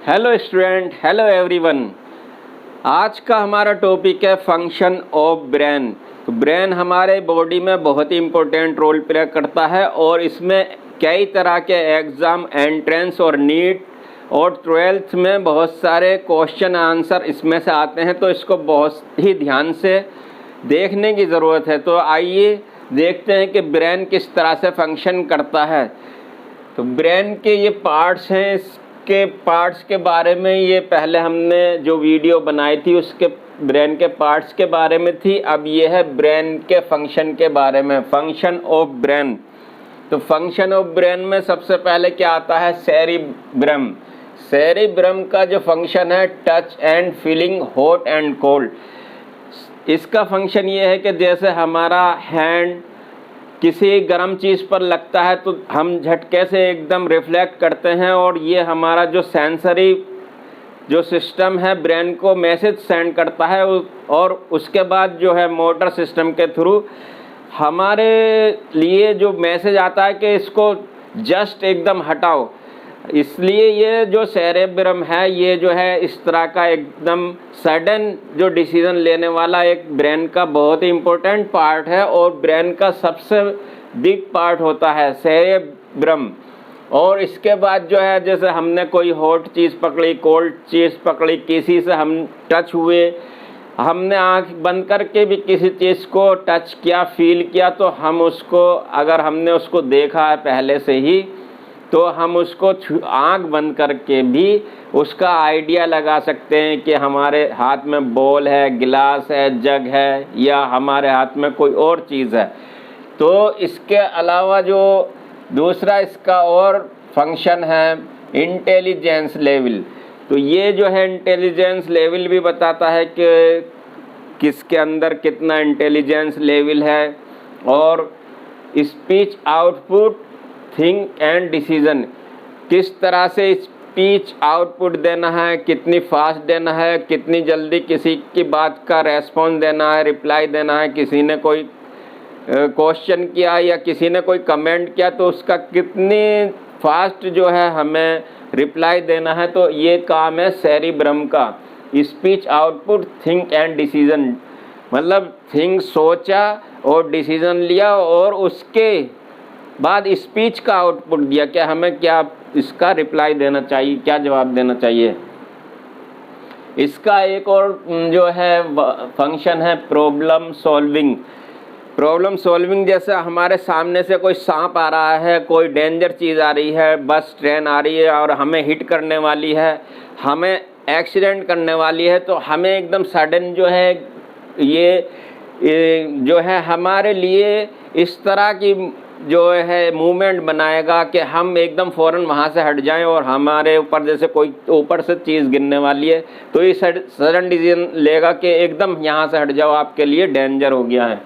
Hello student, hello everyone. आज का हमारा टॉपिक है फंक्शन ऑफ ब्रेन। तो ब्रेन हमारे बॉडी में बहुत ही इम्पोर्टेंट रोल प्ले करता है और इसमें कई तरह के एग्ज़ाम, एंट्रेंस और नीट और 12th में बहुत सारे क्वेश्चन आंसर इसमें से आते हैं। तो इसको बहुत ही ध्यान से देखने की ज़रूरत है। तो आइए देखते हैं कि ब्रेन किस तरह से फंक्शन करता है। तो ब्रेन के ये पार्ट्स हैं, इसके पार्ट्स के बारे में ये पहले हमने जो वीडियो बनाई थी उसके ब्रेन के पार्ट्स के बारे में थी। अब ये है ब्रेन के फंक्शन के बारे में, फंक्शन ऑफ ब्रेन। तो फंक्शन ऑफ ब्रेन में सबसे पहले क्या आता है? सेरिब्रम। सेरिब्रम का जो फंक्शन है, touch and feeling hot and cold. इसका फंक्शन ये है कि जैसे हमारा हैंड किसी गर्म चीज़ पर लगता है तो हम झटके से एकदम रिफ्लेक्ट करते हैं और ये हमारा जो सेंसरी जो सिस्टम है ब्रेन को मैसेज सेंड करता है और उसके बाद जो है मोटर सिस्टम के थ्रू हमारे लिए जो मैसेज आता है कि इसको जस्ट एकदम हटाओ। इसलिए ये जो सेरेब्रम है ये जो है इस तरह का एकदम सडन जो डिसीजन लेने वाला एक ब्रेन का बहुत ही इम्पोर्टेंट पार्ट है और ब्रेन का सबसे बिग पार्ट होता है सेरेब्रम। और इसके बाद जो है जैसे हमने कोई हॉट चीज़ पकड़ी, कोल्ड चीज़ पकड़ी, किसी से हम टच हुए, हमने आंख बंद करके भी किसी चीज़ को टच किया, फील किया, तो हम उसको अगर हमने उसको देखा है पहले से ही तो हम उसको आंख बंद करके भी उसका आइडिया लगा सकते हैं कि हमारे हाथ में बॉल है, गिलास है, जग है या हमारे हाथ में कोई और चीज़ है। तो इसके अलावा जो दूसरा इसका और फंक्शन है इंटेलिजेंस लेवल। तो ये जो है इंटेलिजेंस लेवल भी बताता है कि किसके अंदर कितना इंटेलिजेंस लेवल है। और speech output, think and decision, किस तरह से स्पीच आउटपुट देना है, कितनी फास्ट देना है, कितनी जल्दी किसी की बात का रेस्पॉन्स देना है, रिप्लाई देना है। किसी ने कोई क्वेश्चन किया या किसी ने कोई कमेंट किया तो उसका कितनी फास्ट जो है हमें रिप्लाई देना है। तो ये काम है सेरिब्रम का। Speech output, think and decision, मतलब थिंक सोचा और डिसीजन लिया और उसके बाद स्पीच का आउटपुट दिया, क्या हमें क्या इसका रिप्लाई देना चाहिए, क्या जवाब देना चाहिए। इसका एक और जो है फंक्शन है प्रॉब्लम सॉल्विंग। प्रॉब्लम सॉल्विंग जैसे हमारे सामने से कोई सांप आ रहा है, कोई डेंजर चीज़ आ रही है, बस ट्रेन आ रही है और हमें हिट करने वाली है, हमें एक्सीडेंट करने वाली है, तो हमें एकदम सडन जो है ये जो है हमारे लिए इस तरह की जो है मूवमेंट बनाएगा कि हम एकदम फ़ौरन वहाँ से हट जाएं और हमारे ऊपर जैसे कोई ऊपर से चीज़ गिरने वाली है तो ये सडन डिसीजन लेगा कि एकदम यहाँ से हट जाओ, आपके लिए डेंजर हो गया है।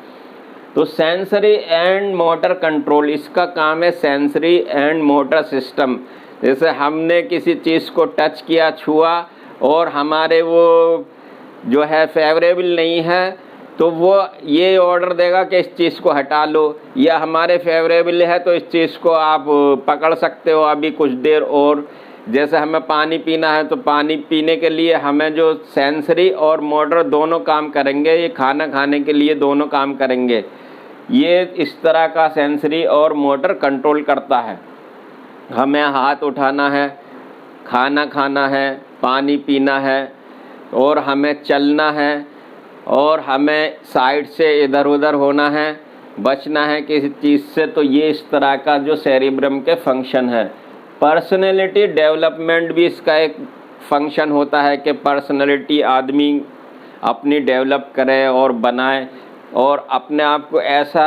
तो सेंसरी एंड मोटर कंट्रोल, इसका काम है सेंसरी एंड मोटर सिस्टम। जैसे हमने किसी चीज़ को टच किया, छुआ और हमारे वो जो है फेवरेबल नहीं है तो वो ये ऑर्डर देगा कि इस चीज़ को हटा लो, या हमारे फेवरेबल है तो इस चीज़ को आप पकड़ सकते हो अभी कुछ देर और। जैसे हमें पानी पीना है तो पानी पीने के लिए हमें जो सेंसरी और मोटर दोनों काम करेंगे, ये खाना खाने के लिए दोनों काम करेंगे। ये इस तरह का सेंसरी और मोटर कंट्रोल करता है। हमें हाथ उठाना है, खाना खाना है, पानी पीना है और हमें चलना है और हमें साइड से इधर उधर होना है, बचना है किसी चीज़ से। तो ये इस तरह का जो सेरिब्रम के फंक्शन है। पर्सनैलिटी डेवलपमेंट भी इसका एक फंक्शन होता है कि पर्सनैलिटी आदमी अपनी डेवलप करे और बनाए और अपने आप को ऐसा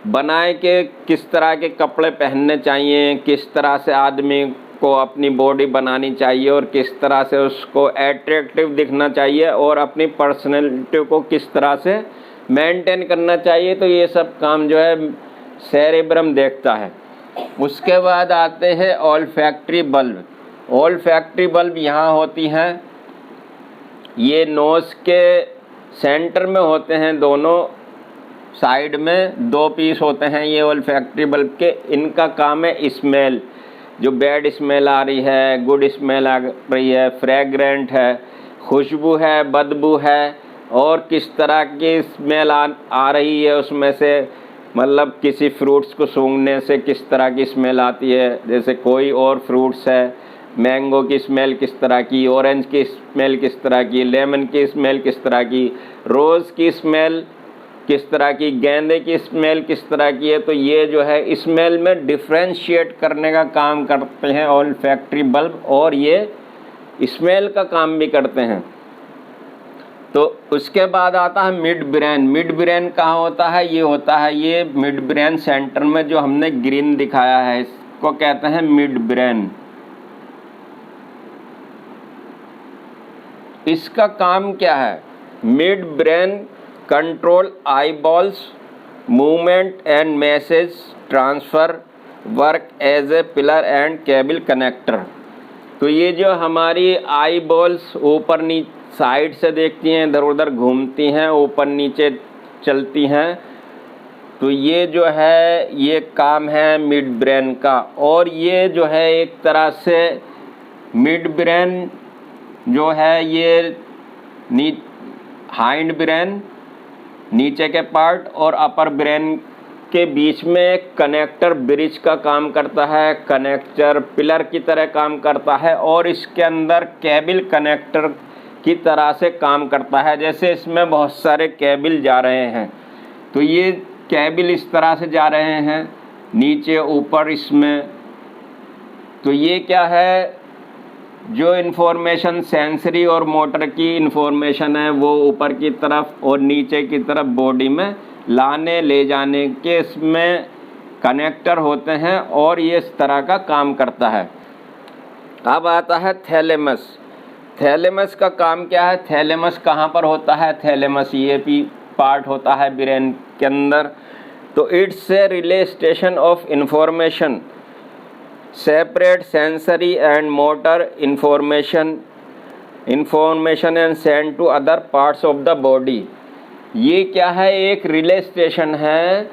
बनाए कि किस तरह के कपड़े पहनने चाहिए, किस तरह से आदमी को अपनी बॉडी बनानी चाहिए और किस तरह से उसको एट्रैक्टिव दिखना चाहिए और अपनी पर्सनैलिटी को किस तरह से मेंटेन करना चाहिए। तो ये सब काम जो है सेरेब्रम देखता है। उसके बाद आते हैं ऑल्फैक्टरी बल्ब। ऑल्फैक्टरी बल्ब यहाँ होती हैं, ये नोज़ के सेंटर में होते हैं, दोनों साइड में 2 पीस होते हैं ये ऑल्फैक्टरी बल्ब के। इनका काम है स्मेल। जो बैड स्मेल आ रही है, गुड स्मेल आ रही है, फ्रेग्रेंट है, खुशबू है, बदबू है, और किस तरह की स्मेल आ रही है उसमें से, मतलब किसी फ्रूट्स को सूंघने से किस तरह की स्मेल आती है। जैसे कोई और फ्रूट्स है, मैंगो की स्मेल किस तरह की, ऑरेंज की स्मेल किस तरह की, लेमन की स्मेल किस तरह की, रोज़ की स्मेल किस तरह की, गेंदे की स्मेल किस तरह की है। तो ये जो है स्मेल में डिफ्रेंशिएट करने का काम करते हैं ओल्फैक्टरी बल्ब, और ये स्मेल का काम भी करते हैं। तो उसके बाद आता है मिड ब्रेन। मिड ब्रेन कहाँ होता है? ये होता है ये मिड ब्रेन सेंटर में, जो हमने ग्रीन दिखाया है, इसको कहते हैं मिड ब्रेन। इसका काम क्या है? Mid brain control eyeballs movement and message transfer, work as a pillar and cable connector. तो ये जो हमारी आई बॉल्स ऊपर नीचे साइड से देखती हैं, इधर उधर घूमती हैं, ऊपर नीचे चलती हैं, तो ये जो है ये काम है मिड ब्रेन का। और ये जो है एक तरह से मिड ब्रेन जो है ये हाइंड ब्रेन नीचे के पार्ट और अपर ब्रेन के बीच में एक कनेक्टर ब्रिज का काम करता है, कनेक्टर पिलर की तरह काम करता है, और इसके अंदर केबल कनेक्टर की तरह से काम करता है। जैसे इसमें बहुत सारे केबल जा रहे हैं, तो ये केबल इस तरह से जा रहे हैं नीचे ऊपर इसमें। तो ये क्या है, जो इन्फॉर्मेशन सेंसरी और मोटर की इन्फॉर्मेशन है वो ऊपर की तरफ और नीचे की तरफ बॉडी में लाने ले जाने के इसमें कनेक्टर होते हैं, और ये इस तरह का काम करता है। अब आता है थैलेमस। थैलेमस का काम क्या है? थैलेमस कहाँ पर होता है? थैलेमस ये भी पार्ट होता है ब्रेन के अंदर। तो it's a relay station of information, separate sensory and motor information and send to other parts of the body. ये क्या है? एक रिले स्टेशन है,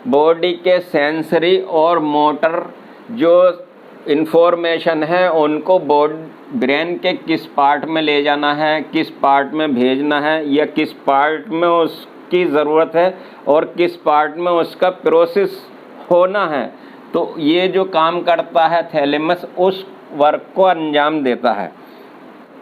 बॉडी के सेंसरी और मोटर जो इन्फॉर्मेशन है उनको ब्रेन के किस पार्ट में ले जाना है, किस पार्ट में भेजना है, या किस पार्ट में उसकी ज़रूरत है और किस पार्ट में उसका प्रोसेस होना है। तो ये जो काम करता है थैलेमस, उस वर्क को अंजाम देता है।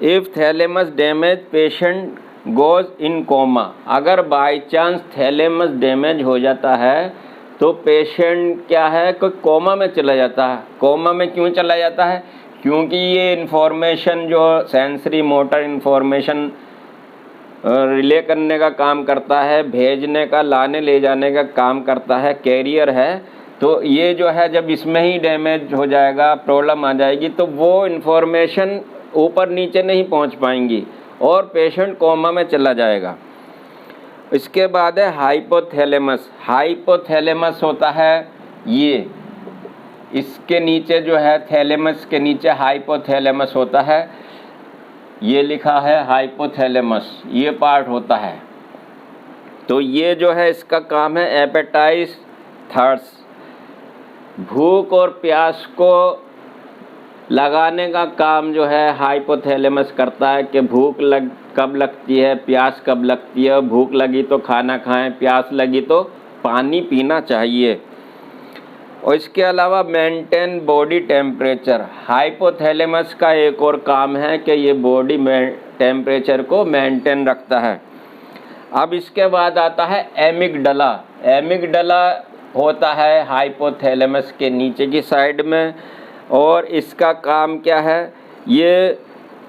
If thalamus damage patient goes in coma. अगर बाई चांस थैलेमस डैमेज हो जाता है तो पेशेंट क्या है, कोई कोमा में चला जाता है। कोमा में क्यों चला जाता है? क्योंकि ये इन्फॉर्मेशन जो सेंसरी मोटर इन्फॉर्मेशन रिले करने का काम करता है, भेजने का, लाने ले जाने का काम करता है, कैरियर है। तो ये जो है जब इसमें ही डैमेज हो जाएगा, प्रॉब्लम आ जाएगी, तो वो इन्फॉर्मेशन ऊपर नीचे नहीं पहुंच पाएंगी और पेशेंट कोमा में चला जाएगा। इसके बाद है हाइपोथैलेमस। हाइपोथैलेमस होता है ये, इसके नीचे जो है थैलेमस के नीचे हाइपोथैलेमस होता है, ये लिखा है हाइपोथैलेमस, ये पार्ट होता है। तो ये जो है इसका काम है एपेटाइट थर्स्ट, भूख और प्यास को लगाने का काम जो है हाइपोथैलेमस करता है कि भूख कब लगती है, प्यास कब लगती है, भूख लगी तो खाना खाएं, प्यास लगी तो पानी पीना चाहिए। और इसके अलावा मेंटेन बॉडी टेम्परेचर। हाइपोथैलेमस का एक और काम है कि ये बॉडी में टेम्परेचर को मेंटेन रखता है। अब इसके बाद आता है एमिगडाला। एमिगडाला होता है हाइपोथैलेमस के नीचे की साइड में, और इसका काम क्या है? ये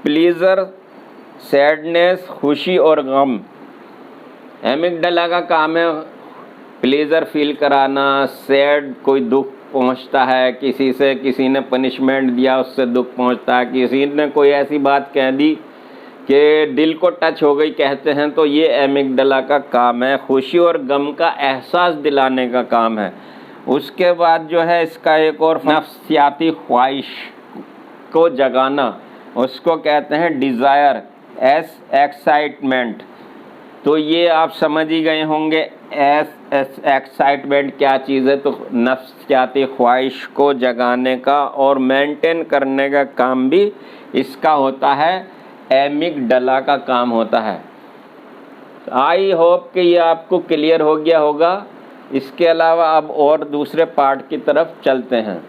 प्लीज़र, सैडनेस, खुशी और गम। एमिगडाला का काम है प्लेजर फील कराना, सैड, कोई दुख पहुंचता है किसी से, किसी ने पनिशमेंट दिया उससे दुख पहुंचता है, किसी ने कोई ऐसी बात कह दी कि दिल को टच हो गई कहते हैं, तो ये एमिगडाला का काम है। खुशी और गम का एहसास दिलाने का काम है। उसके बाद जो है इसका एक और नफ्सियाती ख्वाहिश को जगाना, उसको कहते हैं डिज़ायर, एक्साइटमेंट। तो ये आप समझ ही गए होंगे, एक्साइटमेंट क्या चीज़ है, तो नफ्सियाती ख्वाहिश को जगाने का और मेंटेन करने का काम भी इसका होता है, एमिगडाला का काम होता है। आई होप कि ये आपको क्लियर हो गया होगा। इसके अलावा अब और दूसरे पार्ट की तरफ चलते हैं।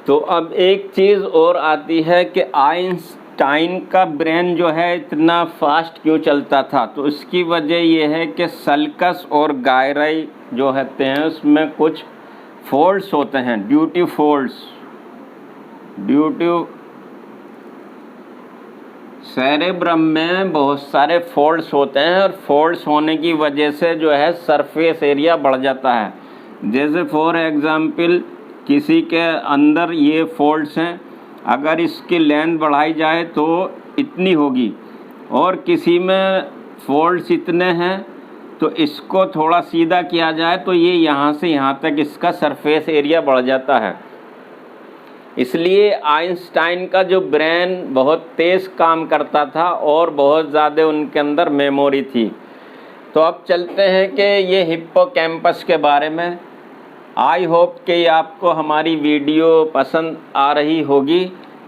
तो अब एक चीज़ और आती है कि आइंस्टाइन का ब्रेन जो है इतना फास्ट क्यों चलता था, तो इसकी वजह यह है कि सल्कस और गायराई जो होते हैं उसमें कुछ फॉल्ट्स होते हैं, ड्यूटी फॉल्ट्स, सेरेब्रम में बहुत सारे फॉल्ट्स होते हैं और फॉल्ट्स होने की वजह से जो है सरफेस एरिया बढ़ जाता है। जैसे फॉर एग्जांपल किसी के अंदर ये फॉल्ट्स हैं, अगर इसकी लेंथ बढ़ाई जाए तो इतनी होगी, और किसी में फॉल्ट्स इतने हैं तो इसको थोड़ा सीधा किया जाए तो ये यहाँ से यहाँ तक इसका सरफेस एरिया बढ़ जाता है। इसलिए आइंस्टाइन का जो ब्रेन बहुत तेज़ काम करता था और बहुत ज़्यादा उनके अंदर मेमोरी थी। तो अब चलते हैं कि ये हिप्पोकैम्पस के बारे में। आई होप कि आपको हमारी वीडियो पसंद आ रही होगी।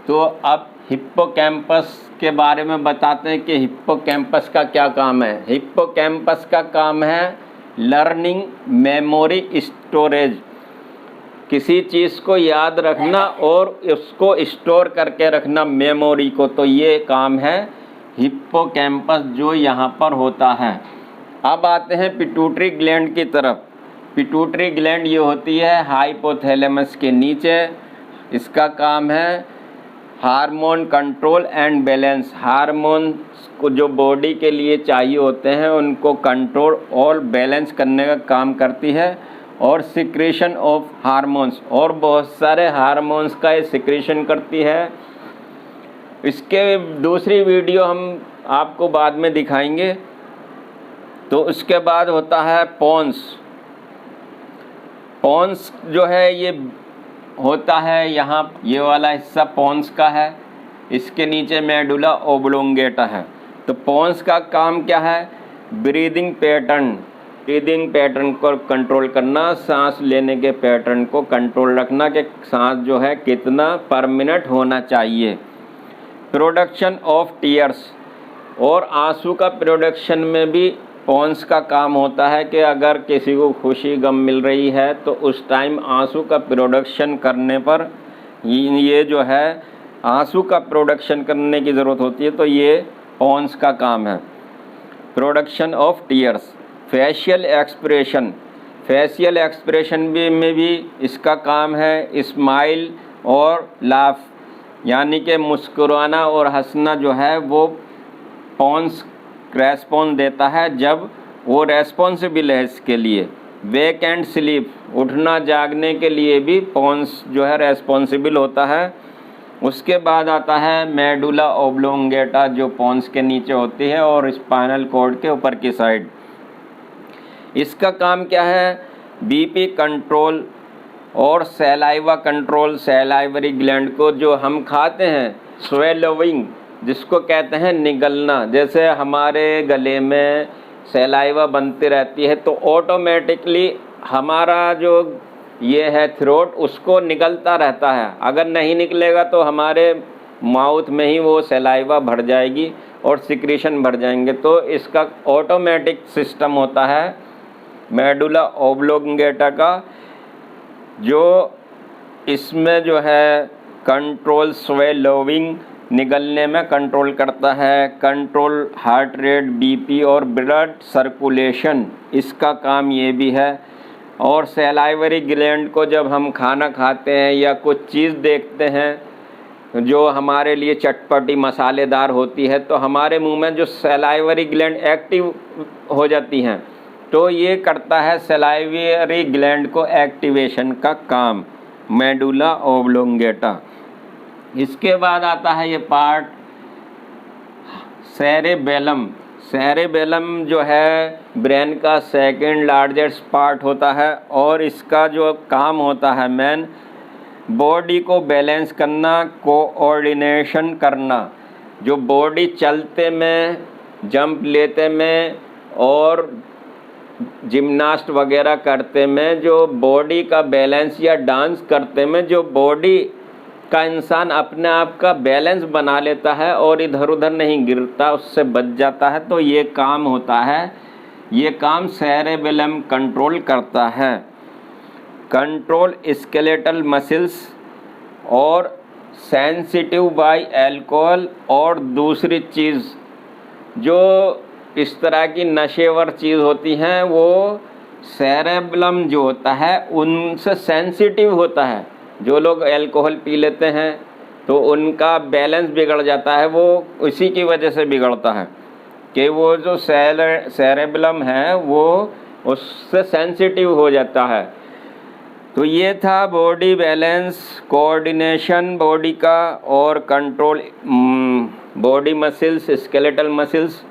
तो अब हिप्पोकैम्पस के बारे में बताते हैं कि हिप्पोकैम्पस का क्या काम है। हिप्पोकैम्पस का काम है लर्निंग, मेमोरी, स्टोरेज, किसी चीज़ को याद रखना और उसको स्टोर करके रखना मेमोरी को। तो ये काम है हिप्पोकैम्पस जो यहाँ पर होता है। अब आते हैं पिट्यूटरी ग्लैंड की तरफ। पिट्यूटरी ग्लैंड ये होती है हाइपोथैलेमस के नीचे। इसका काम है hormone control and balance, hormones को जो बॉडी के लिए चाहिए होते हैं उनको कंट्रोल और बैलेंस करने का काम करती है, और सिक्रेशन ऑफ हार्मोन्स, और बहुत सारे हार्मोन्स का ये सिक्रेशन करती है। इसके दूसरी वीडियो हम आपको बाद में दिखाएंगे। तो उसके बाद होता है पोन्स। पोन्स जो है ये होता है यहाँ, ये वाला हिस्सा पोन्स का है, इसके नीचे मेडुला ओब्लोंगेटा है। तो पोन्स का काम क्या है, ब्रीदिंग पैटर्न को कंट्रोल करना, सांस लेने के पैटर्न को कंट्रोल रखना कि सांस जो है कितना पर मिनट होना चाहिए। प्रोडक्शन ऑफ टीयर्स, और आंसू का प्रोडक्शन में भी पोन्स का काम होता है कि अगर किसी को खुशी गम मिल रही है तो उस टाइम आंसू का प्रोडक्शन करने पर ये जो है आंसू का प्रोडक्शन करने की ज़रूरत होती है, तो ये पोन्स का काम है। Production of tears. Facial expression में भी इसका काम है स्माइल और लाफ, यानी कि मुस्कुराना और हंसना जो है वो पोन्स रेस्पॉन्स देता है जब वो रेस्पॉन्सिबल है इसके लिए। वेक एंड स्लीप, उठना जागने के लिए भी पोन्स जो है रेस्पॉन्सिबल होता है। उसके बाद आता है मेडुला ओब्लोंगेटा जो पोन्स के नीचे होती है और स्पाइनल कॉर्ड के ऊपर की साइड। इसका काम क्या है, बीपी कंट्रोल और सैलाइवा कंट्रोल। सैलाइवरी ग्लैंड को जो हम खाते हैं, स्वेलोइंग जिसको कहते हैं निगलना, जैसे हमारे गले में सैलाइवा बनती रहती है तो ऑटोमेटिकली हमारा जो ये है थ्रोट उसको निकलता रहता है। अगर नहीं निकलेगा तो हमारे माउथ में ही वो सैलाइवा भर जाएगी और सिक्रीशन भर जाएंगे। तो इसका ऑटोमेटिक सिस्टम होता है मेडुला ओब्लोंगेटा का, जो इसमें जो है कंट्रोल स्वेलोइंग निगलने में कंट्रोल करता है, कंट्रोल हार्ट रेट, बीपी और ब्लड सर्कुलेशन, इसका काम ये भी है। और सैलाइवरी ग्लैंड को जब हम खाना खाते हैं या कुछ चीज़ देखते हैं जो हमारे लिए चटपटी मसालेदार होती है तो हमारे मुंह में जो सैलाइवरी ग्लैंड एक्टिव हो जाती हैं, तो ये करता है सैलाइवरी ग्लैंड को एक्टिवेशन का काम मेडुला ओब्लोंगेटा। इसके बाद आता है ये पार्ट सेरेबेलम। सेरेबेलम जो है ब्रेन का सेकंड लार्जेस्ट पार्ट होता है और इसका जो काम होता है मेन, बॉडी को बैलेंस करना, कोऑर्डिनेशन करना। जो बॉडी चलते में, जंप लेते में और जिम्नास्ट वगैरह करते में जो बॉडी का बैलेंस या डांस करते में जो बॉडी का इंसान अपने आप का बैलेंस बना लेता है और इधर उधर नहीं गिरता, उससे बच जाता है, तो ये काम होता है, ये काम सेरेबेलम कंट्रोल करता है। कंट्रोल स्केलेटल मसल्स और सेंसिटिव बाय अल्कोहल। और दूसरी चीज़ जो इस तरह की नशेवर चीज़ होती हैं वो सेरेबेलम जो होता है उनसे सेंसिटिव होता है। जो लोग अल्कोहल पी लेते हैं तो उनका बैलेंस बिगड़ जाता है, वो इसी की वजह से बिगड़ता है कि वो जो सेरेबेलम है वो उससे सेंसिटिव हो जाता है। तो ये था बॉडी बैलेंस, कोऑर्डिनेशन बॉडी का और control body muscles, skeletal muscles.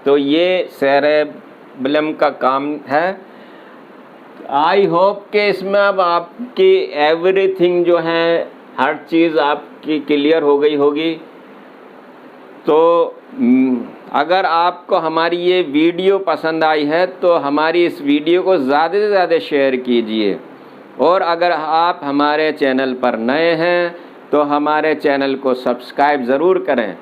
तो ये सेरेबेलम का काम है। आई होप कि इसमें अब आपकी एवरीथिंग जो है, हर चीज़ आपकी क्लियर हो गई होगी। तो अगर आपको हमारी ये वीडियो पसंद आई है तो हमारी इस वीडियो को ज़्यादा से ज़्यादा शेयर कीजिए। और अगर आप हमारे चैनल पर नए हैं तो हमारे चैनल को सब्सक्राइब ज़रूर करें।